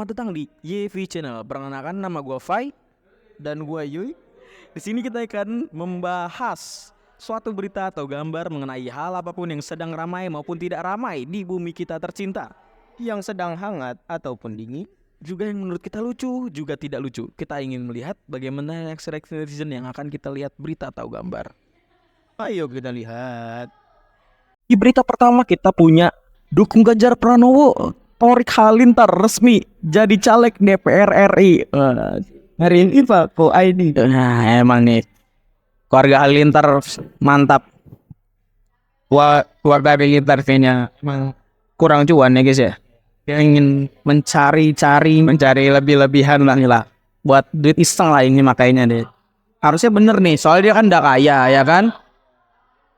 Selamat datang di YV Channel. Perkenalkan, nama gue Fai dan gue Yui. Di sini kita akan membahas suatu berita atau gambar mengenai hal apapun yang sedang ramai maupun tidak ramai di bumi kita tercinta, yang sedang hangat ataupun dingin, juga yang menurut kita lucu, juga tidak lucu. Kita ingin melihat bagaimana reaksi netizen yang akan kita lihat berita atau gambar. ayo kita lihat. Di berita pertama kita punya dukung Ganjar Pranowo, Torik Halilintar resmi jadi caleg DPR RI. Hari ini Pak, kok ID? Nah, emang nih keluarga Halilintar mantap. Keluarga Halilintar kayaknya emang kurang cuan ya guys ya. Yang ingin mencari lebih-lebihan lah buat duit iseng lah ini, makanya deh. Harusnya bener nih, soalnya dia kan udah kaya ya kan.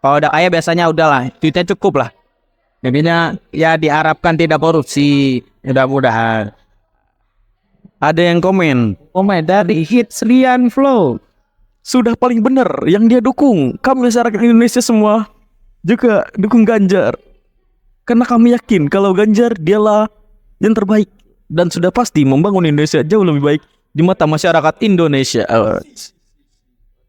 Kalau udah kaya biasanya udahlah, duitnya cukup lah. Jadinya ya diharapkan tidak korupsi, mudah-mudahan. Ada yang komen Dari Hits Rian Flow. sudah paling benar yang dia dukung. Kami masyarakat Indonesia semua juga dukung Ganjar, karena kami yakin kalau Ganjar dialah yang terbaik dan sudah pasti membangun Indonesia jauh lebih baik di mata masyarakat Indonesia.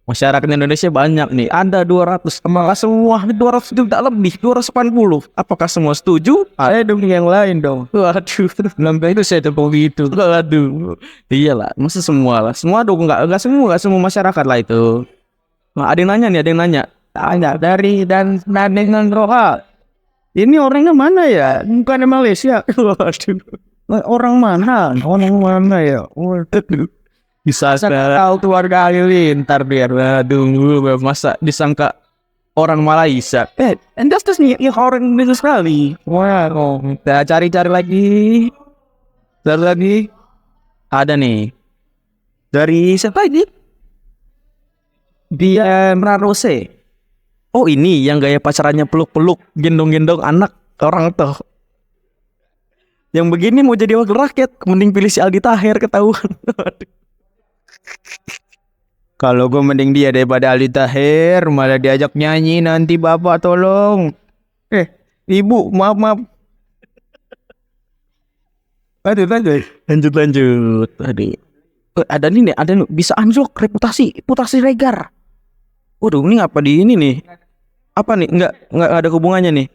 Masyarakat Indonesia banyak nih, ada 200, apakah semua 200 juta lebih, 280. Apakah semua setuju? Ayo dukung yang lain dong. Waduh, Lembaga itu saya dukung itu. waduh. Iyalah, masa semua lah. Semua dukung, enggak semua masyarakat lah itu. Nah, ada yang nanya nih, Tanya dari dan dengan Roha. Ini orangnya mana ya? Bukan Malaysia. Waduh. Orang mana? Orang mana ya? Waduh. Bisa Tahu keluarga Halilintar biar. Waduh, masa disangka orang Malaysia. Entas nih yang orang Indonesia sekali. Wow, kita cari-cari lagi. Cari lagi. Ada nih. Dari siapa ini? Dia Rose. Oh, ini yang gaya pacarannya peluk-peluk, gendong-gendong anak orang tuh. Yang begini mau jadi wakil rakyat, mending pilih si Aldi Taher, ketahuan. Kalau gue mending dia daripada Aldi Taher, malah diajak nyanyi nanti bapak tolong. Ibu maaf. Aduh. Lanjut. Aduh. Ada nih, bisa anjlok reputasi Regar. Waduh, ini apa di ini nih? Apa nih? Enggak ada hubungannya nih.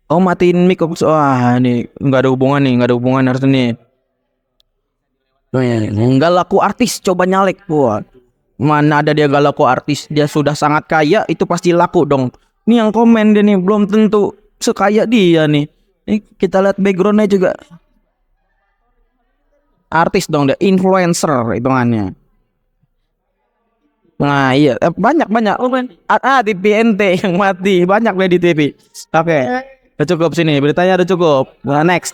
Oh, matiin mic. Wah, nih enggak ada hubungan harusnya nih. Oh, ya. Enggak laku artis coba nyalek. Wah. Mana ada dia gak laku artis, dia sudah sangat kaya, itu pasti laku dong. Ini yang komen dia nih, belum tentu sekaya dia nih. Ini kita lihat backgroundnya juga. Artis dong dia, influencer hitungannya. Nah iya, banyak. Di PNT yang mati, banyak deh di TV. Oke, udah cukup sini, beritanya udah cukup. Nah, next.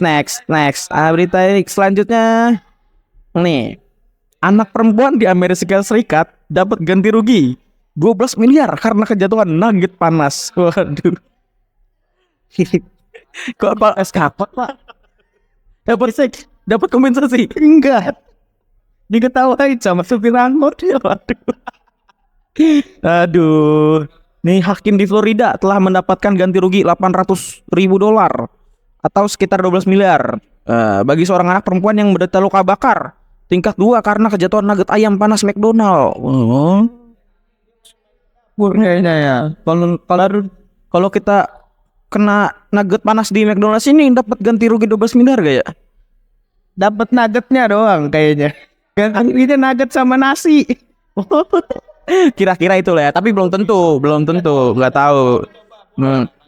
Berita selanjutnya. Nih, anak perempuan di Amerika Serikat dapat ganti rugi 12 miliar karena kejatuhan nugget panas. Waduh. Kok Pak eskapat, Pak? Dapat kompensasi? Enggak. Diketawain sama supir angkot ya. Aduh. Nih, hakim di Florida telah mendapatkan ganti rugi 800.000 dolar atau sekitar 12 miliar bagi seorang anak perempuan yang menderita luka bakar tingkat 2 karena kejatuhan nugget ayam panas McDonald. Kayaknya ya. Kalau kita kena nugget panas di McDonald's ini dapat ganti rugi 12 miliar gak ya? Dapat nuggetnya doang kayaknya. Ini nugget sama nasi. Kira-kira itu lah ya, tapi belum tentu, nggak tahu.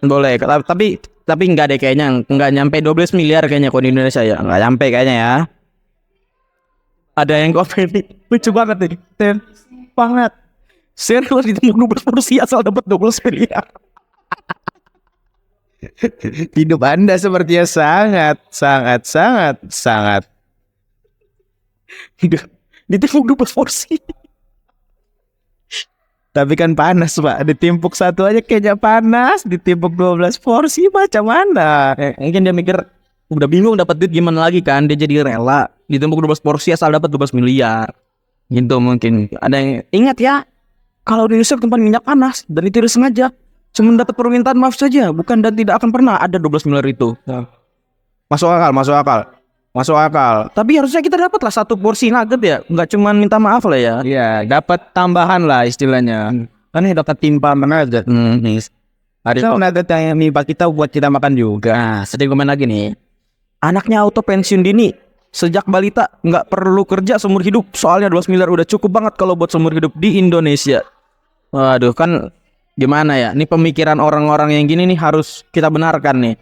Boleh, tapi nggak deh kayaknya, nggak nyampe 12 miliar kayaknya kalau di Indonesia ya, nggak nyampe kayaknya ya. Ada yang komen nih, lucu banget nih, Banget. serius ditembak 12 porsi asal dapat 12 miliar. Hidup Anda sepertinya sangat. Ditembak 12 porsi. Tapi kan panas Pak. Ditimpuk satu aja kayaknya panas. Ditimpuk 12 porsi macam mana? Mungkin dia mikir udah bingung dapat duit gimana lagi kan, dia jadi rela ditembak 12 porsi asal dapat 12 miliar. Gitu mungkin. Ada yang ingat ya, kalau di Indonesia tempat minyak panas dan itu disengaja, cuma dapat permintaan maaf saja, bukan dan tidak akan pernah ada 12 miliar itu. Masuk akal. Masuk akal. Tapi harusnya kita dapat lah satu porsi nugget ya, nggak cuman minta maaf lah ya. Iya, dapat tambahan lah istilahnya. Kan ini dapat timpa nugget. Nih. Ada nugget yang nimpa kita buat kita makan juga. Nah, sedang komen lagi nih. Anaknya auto pensiun dini sejak balita, nggak perlu kerja seumur hidup. Soalnya 12 miliar udah cukup banget kalau buat seumur hidup di Indonesia. Waduh, kan gimana ya? Ini pemikiran orang-orang yang gini nih harus kita benarkan nih.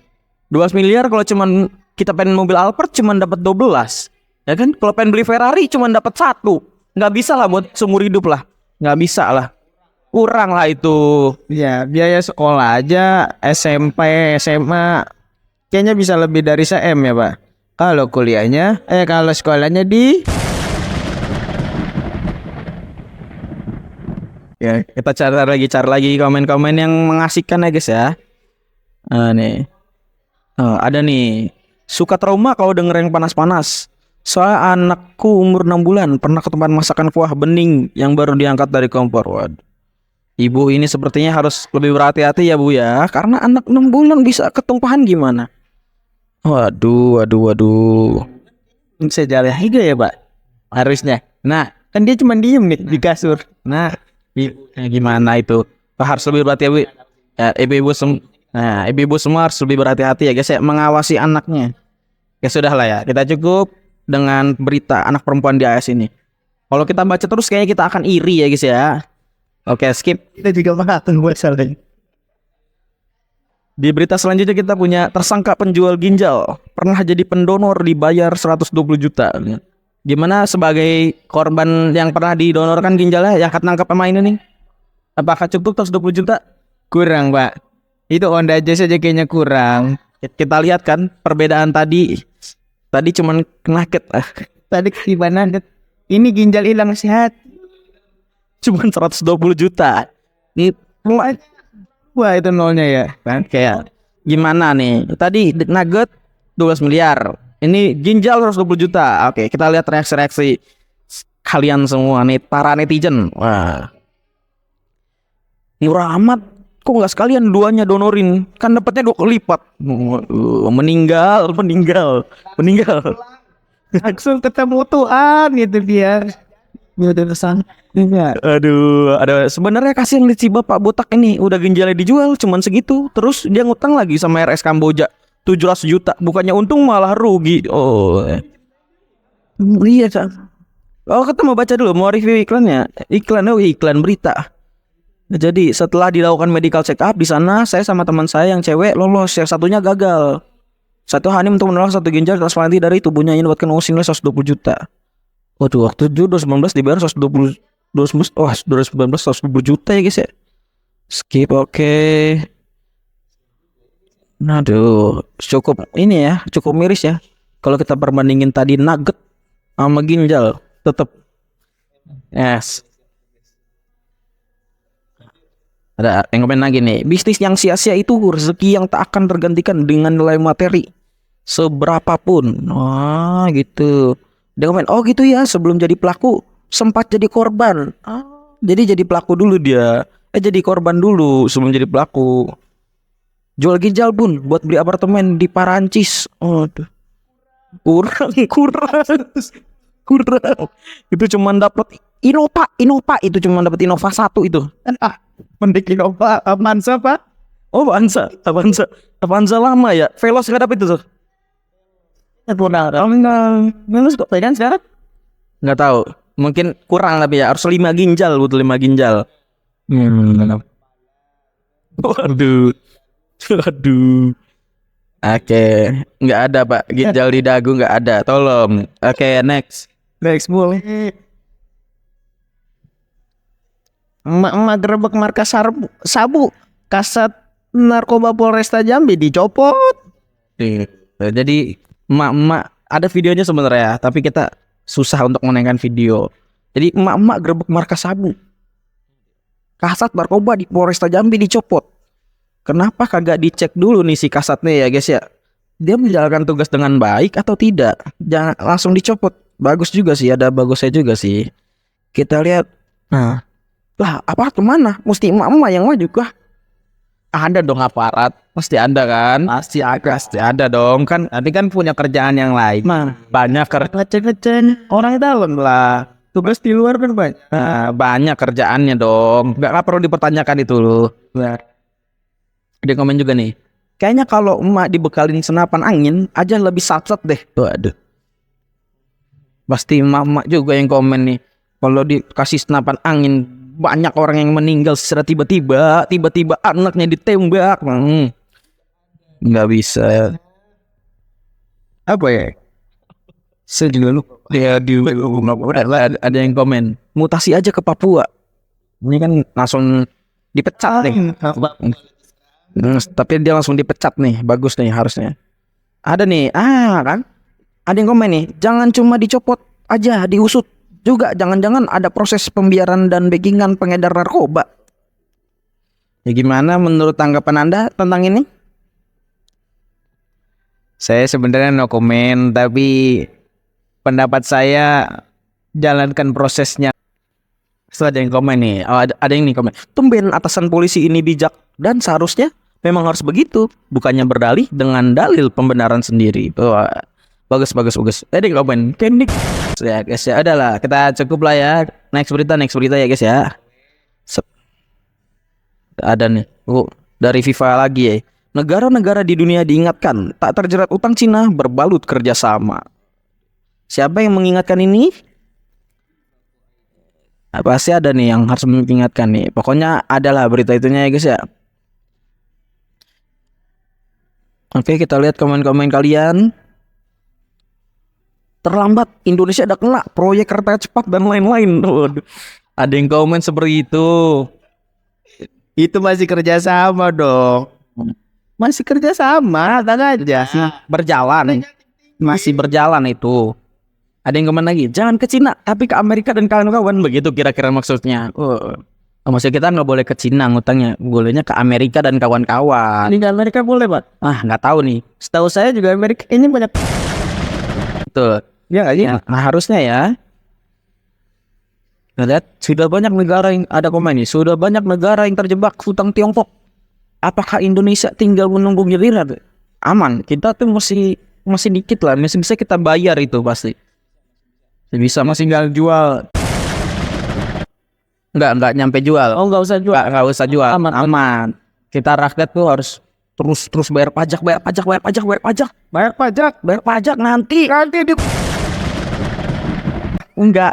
12 miliar kalau cuman kita pengen mobil Alphard cuman dapat 12. Ya kan? Kalau pengen beli Ferrari cuman dapat 1. Nggak bisa lah buat seumur hidup lah. Nggak bisa lah. Kurang lah itu. Ya, biaya sekolah aja SMP, SMA kayaknya bisa lebih dari SM ya, Pak. Kalau kuliahnya, kalau sekolahnya di Ya, kita cari lagi komen-komen yang mengasihkan ya guys ya. Nih. Ada nih. Suka trauma kalau denger yang panas-panas. Soalnya anakku umur 6 bulan pernah ketumpahan masakan kuah bening yang baru diangkat dari kompor. Waduh. Ibu ini sepertinya harus lebih berhati-hati ya Bu ya, karena anak 6 bulan bisa ketumpahan gimana? Waduh. bisa jalan higa ya, Pak. Harusnya. Nah, kan dia cuma diem nih di kasur. Nah, gimana itu? Harus lebih berhati-hati Bu. Ya, ibu-ibu semua harus lebih berhati-hati ya guys ya, mengawasi anaknya. Ya sudah lah ya, kita cukup dengan berita anak perempuan di AS ini. Kalau kita baca terus kayaknya kita akan iri ya guys ya. Oke, skip. Kita juga makan buat saling. Di berita selanjutnya kita punya tersangka penjual ginjal pernah jadi pendonor dibayar 120 juta. Gimana sebagai korban yang pernah didonorkan ginjalnya yang ketangkap sama ini nih? Apakah cukup 120 juta? Kurang, Pak. Itu Honda aja saja kayaknya kurang. Kita lihat kan perbedaan tadi. Tadi cuman nugget. Tadi gimana? Ini ginjal hilang sehat. Cuman 120 juta. Ini Wah, itu nolnya ya. kan kayak gimana nih? Tadi nugget 12 miliar. Ini ginjal 120 juta. Oke, kita lihat reaksi-reaksi kalian semua nih, para netizen. Wah. Murah amat. Kok nggak sekalian duanya donorin? Kan dapatnya 2 kali lipat. Meninggal. Langsung ketemu Tuhan gitu dia. Udah kesan. Aduh, ada sebenarnya kasihan nih si bapak botak ini, udah ginjalnya dijual cuman segitu, terus dia ngutang lagi sama RS Kamboja 700 juta, bukannya untung malah rugi. Oh, iya Cak. Oh, kita mau baca dulu, mau review iklannya. Iklan berita. Jadi setelah dilakukan medical check up di sana, saya sama teman saya yang cewek lolos, yang satunya gagal. Satu Hanim untuk menolak satu ginjal transplantasi dari tubuhnya ini dapatkan uang senilai 120 juta. Waduh, waktu itu 2019 dibayar 120 2019 120 juta ya guys ya. Skip, oke. Aduh, cukup ini ya, cukup miris ya. Kalau kita perbandingin tadi nugget sama ginjal, tetap yes. Ada yang komen lagi nih, bisnis yang sia-sia itu rezeki yang tak akan tergantikan dengan nilai materi seberapapun. Wah, gitu. Dia komen, oh gitu ya, sebelum jadi pelaku sempat jadi korban. Jadi pelaku dulu dia. Jadi korban dulu sebelum jadi pelaku. Jual ginjal Bun buat beli apartemen di Parancis. Aduh. Kurang. Itu cuman dapat Innova itu cuman dapat Innova 1 itu. Mending Innova Avanza, Pak. Oh, Avanza lama ya. Veloz enggak dapat itu tuh. Ngelus kok pegang sekarang? Nggak tahu. Mungkin kurang tapi ya harus 5 ginjal, butuh 5 ginjal. Waduh. Oke, nggak ada Pak, ginjal di dagu nggak ada, tolong. Oke, next boleh. Emak-emak gerebek markas sabu, kasat narkoba Polresta Jambi dicopot. Jadi emak-emak ada videonya sebenarnya, tapi kita susah untuk menayangkan video. Jadi emak-emak gerebek markas sabu, kasat narkoba di Polresta Jambi dicopot. Kenapa kagak dicek dulu nih si kasatnya ya guys ya? Dia menjalankan tugas dengan baik atau tidak? Jangan langsung dicopot. Bagus juga sih, ada bagusnya juga sih. Kita lihat. Nah, lah apa kemana? Mesti emak-emak yang maju kah? Ada dong aparat, pasti ada kan? Pasti ada dong kan. Tapi kan punya kerjaan yang lain. Banyak Ngecek orang dalam lah. Tugas di luar kan banyak. banyak kerjaannya dong. Nggak perlu dipertanyakan itu loh. Dia komen juga nih. Kayaknya kalau emak dibekalin senapan angin aja lebih satset deh. Waduh. Pasti emak-emak juga yang komen nih. Kalau dikasih senapan angin banyak orang yang meninggal secara tiba-tiba. Tiba-tiba anaknya ditembak. Nggak bisa. Apa ya? Sedih lu. Ada yang komen. Mutasi aja ke Papua. Ini kan langsung dipecat nih. Tapi dia langsung dipecat nih. Bagus nih harusnya. Ada nih. Kan. Ada yang komen nih. Jangan cuma dicopot aja, diusut juga. Jangan-jangan ada proses pembiaran dan backingan pengedar narkoba. Ya gimana menurut tanggapan Anda tentang ini? Saya sebenarnya no comment, tapi pendapat saya jalankan prosesnya. Setelah ada yang komen nih, ada yang nih komen. Tumben atasan polisi ini bijak dan seharusnya memang harus begitu, bukannya berdalih dengan dalil pembenaran sendiri. Bagus. Ada yang komen. Kendik. Ya guys ya, adalah kita cukup lah ya. Next berita ya guys ya. Ada nih. Dari FIFA lagi ya. Negara-negara di dunia diingatkan tak terjerat utang Cina berbalut kerjasama. Siapa yang mengingatkan ini? Pasti ada nih yang harus mengingatkan nih. Pokoknya adalah berita itunya ya guys ya. Oke, kita lihat komen-komen kalian. Terlambat, Indonesia ada kena proyek kereta cepat dan lain-lain. Ada yang komen seperti itu. Itu masih kerjasama dong. Masih kerjasama, tak aja. Berjalan. Masih berjalan itu. Ada yang komen lagi, jangan ke Cina, tapi ke Amerika dan kawan-kawan. Begitu kira-kira maksudnya. Maksud kita nggak boleh ke Cina ngutangnya, bolehnya ke Amerika dan kawan-kawan. Ini ke Amerika boleh, Pak? Nggak tahu nih. Setahu saya juga Amerika ini banyak. Betul. Ya, harusnya ya. Lihat, sudah banyak negara yang ada komen nih. Sudah banyak negara yang terjebak hutang Tiongkok. Apakah Indonesia tinggal menunggu giliran? Aman. Kita tuh masih dikit lah. Masih bisa kita bayar itu pasti. Masih tinggal jual. Enggak nyampe jual. Oh, nggak usah jual. Nggak usah jual. Aman. Kita rakyat tuh harus terus bayar pajak nanti enggak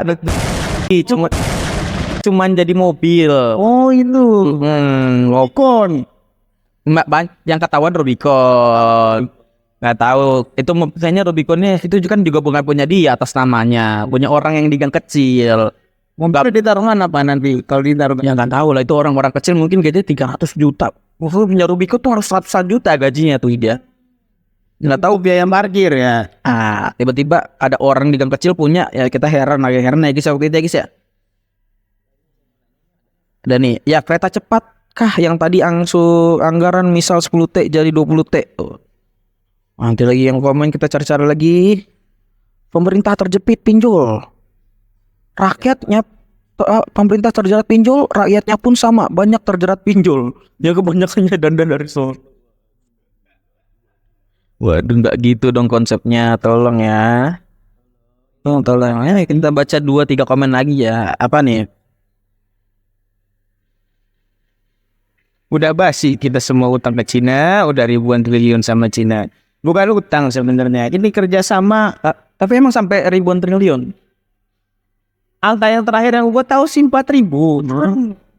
cuman jadi mobil. Oh, itu Rubicon yang ketahuan Rubicon. Nggak tahu itu kayaknya Rubiconnya itu kan juga bukan punya dia atas namanya, punya orang yang di gang kecil. Mobil ditaruhan apa nanti kalau ditaruh? Ya nggak tahu lah, itu orang-orang kecil mungkin gajinya 300 juta. Punya Rubicon tuh harus 100 juta gajinya tuh dia. Nggak tahu Biaya parkir ya. Tiba-tiba ada orang di gang kecil punya, ya kita heran ya guys waktu itu ya guys ya. Dan nih ya kereta cepat kah yang tadi anggaran misal 10T jadi 20T. Nanti lagi yang komen kita cari-cari lagi. Pemerintah terjepit pinjol. Rakyatnya pemerintah terjerat pinjol, rakyatnya pun sama banyak terjerat pinjol. Ya kebanyakannya dandan dari Solo. Waduh, nggak gitu dong konsepnya, tolong ya. Tolong ya, kita baca 2-3 komen lagi ya. Apa nih? Udah basi kita semua utang ke Cina, udah ribuan triliun sama Cina. Bukan utang sebenarnya, ini kerjasama. Tapi emang sampai ribuan triliun. Angka yang terakhir yang gue tahu sih 4.000.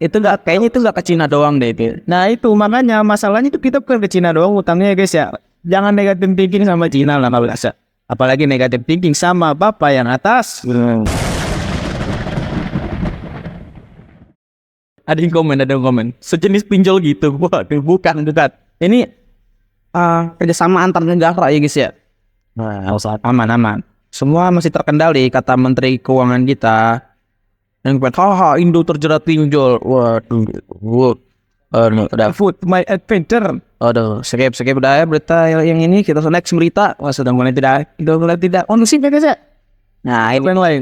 Itu kayaknya itu nggak ke Cina doang deh itu. Nah itu makanya masalahnya itu kita bukan ke Cina doang utangnya guys ya. Jangan negatif thinking sama Cina lah kalau bisa. Apalagi negatif thinking sama bapak yang atas. Ada yang komen. Sejenis pinjol gitu. Waduh, bukan dekat. Ini kerjasama antar negara ya guys ya. Nah, aman. Semua masih terkendali kata Menteri Keuangan kita. Yang Indo terjerat pinjol. Waduh. Udah Food my adventure. Aduh, skip udah ya berita yang ini. Kita next berita. Sudah mulai tidak. Oh, sih guys ya. Nah, ini lain.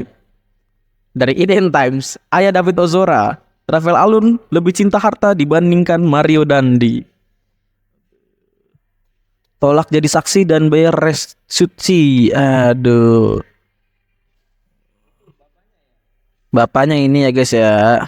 Dari Eden Times, ayah David Ozora, Rafael Alun lebih cinta harta dibandingkan Mario Dandi. tolak jadi saksi dan bayar restitusi. Aduh. Bapaknya ini ya guys ya.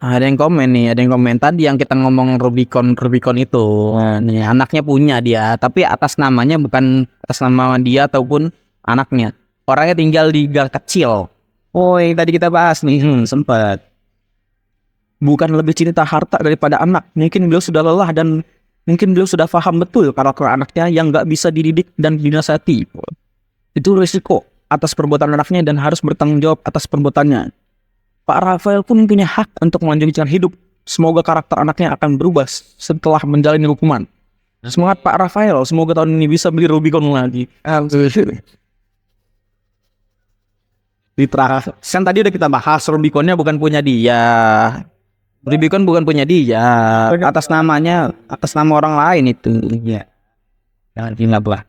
Ada yang komen nih, ada yang komen tadi yang kita ngomong Rubicon itu. Nah, nih anaknya punya dia, tapi atas namanya bukan atas nama dia ataupun anaknya. Orangnya tinggal di gang kecil. Oh, yang tadi kita bahas nih, sempat. Bukan lebih cinta harta daripada anak. Mungkin beliau sudah lelah dan mungkin beliau sudah paham betul karakter anaknya yang nggak bisa dididik dan dinasihati. Itu risiko atas perbuatan anaknya dan harus bertanggung jawab atas perbuatannya. Pak Rafael pun punya hak untuk melanjutkan hidup. Semoga karakter anaknya akan berubah setelah menjalani hukuman. Semangat Pak Rafael, semoga tahun ini bisa beli Rubicon lagi. Kan tadi udah kita bahas Rubiconnya bukan punya dia. Rubicon bukan punya dia, atas namanya, atas nama orang lain itu. Ya. Jangan gila lah.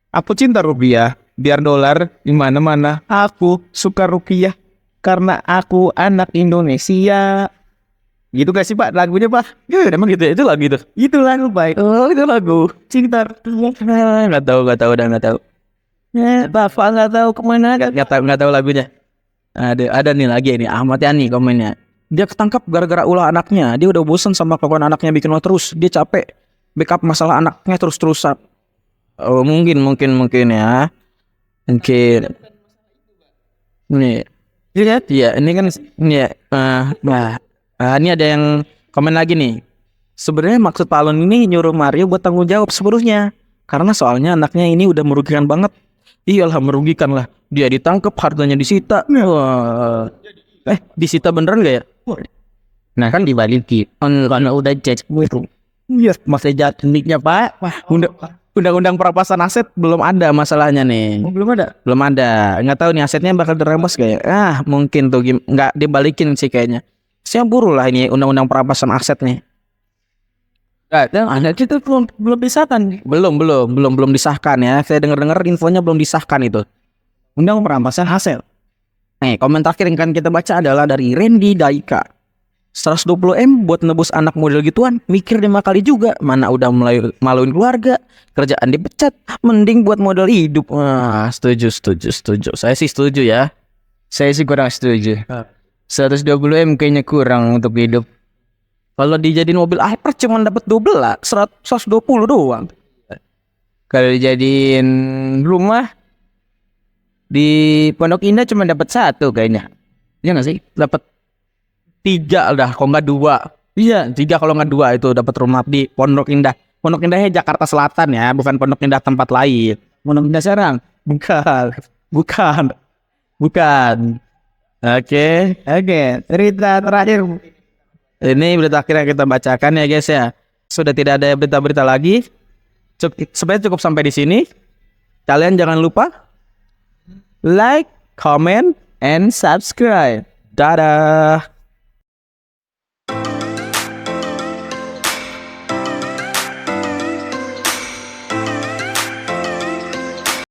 Aku cinta rupiah, biar dolar di mana-mana. Aku suka rupiah karena aku anak Indonesia. Gitu gak sih Pak lagunya Pak? Ya, emang gitu, itu lagu itu. Itu lagu baik. Oh, itu lagu. Cinta rupiah. Nggak tahu, udah nggak tahu. Bapak nggak tahu kemana kan? Nggak tahu lagunya. Ada nih lagi nih Ahmad Yani komennya. Dia ketangkap gara-gara ulah anaknya. Dia udah bosan sama kelakuan anaknya bikin ulah terus. Dia capek backup masalah anaknya terus-terusan. Oh, mungkin ya. Mungkin. Nih. Iya, ini kan ini ya. Ini ada yang komen lagi nih. Sebenarnya maksud Pak Alun ini nyuruh Mario buat tanggung jawab sepenuhnya. Karena soalnya anaknya ini udah merugikan banget. Iyalah merugikan lah. Dia ditangkap, hartanya disita. Wah. Disita beneran gak ya? Nah kan dibalikin. Karena udah cek itu. Iya, masih jatuhnya Pak. Wah, undang-undang perampasan aset belum ada masalahnya nih. Oh, belum ada. Belum ada. Nggak tahu nih asetnya bakal dirampas kayak. Mungkin tuh nggak dibalikin sih kayaknya. Siapa buru lah ini undang-undang perampasan aset nih. Aset itu belum disahkan. Belum disahkan ya. Saya dengar infonya belum disahkan itu. Undang perampasan aset. Komen terakhir yang kan kita baca adalah dari Randy Daika. 120M buat nebus anak model gituan, mikir 5 kali juga. Mana udah maluin keluarga, kerjaan dipecat, mending buat model hidup. Wah, setuju. Saya sih setuju ya. Saya sih kurang setuju. 120M kayaknya kurang untuk hidup. Kalau dijadiin mobil hyper cuma dapat 120 doang. Kalau dijadiin rumah di Pondok Indah cuma dapat 1 kayaknya. Iya nggak sih? Dapat 3 dah, kalau nggak 2. Iya, 3 kalau nggak 2 itu dapat rumah di Pondok Indah. Pondok Indahnya Jakarta Selatan ya, bukan Pondok Indah tempat lain. Pondok Indah Serang? Bukan. Oke. Cerita terakhir. Ini berita akhir yang kita bacakan ya guys ya. Sudah tidak ada berita-berita lagi. Sebenarnya cukup sampai di sini. Kalian jangan lupa like, comment, and subscribe. Dadah.